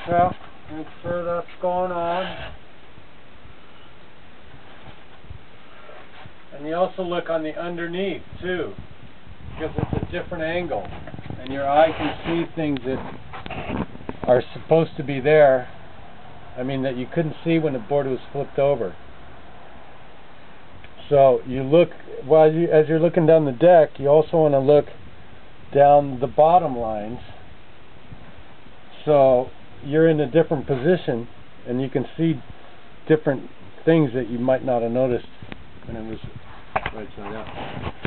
So, make sure that's going on. And you also look on the underneath too, because it's a different angle, and your eye can see things that are supposed to be there. I mean, that you couldn't see when the board was flipped over. So you look, as you're looking down the deck, you also want to look down the bottom lines. So you're in a different position, and you can see different things that you might not have noticed when it was right side up.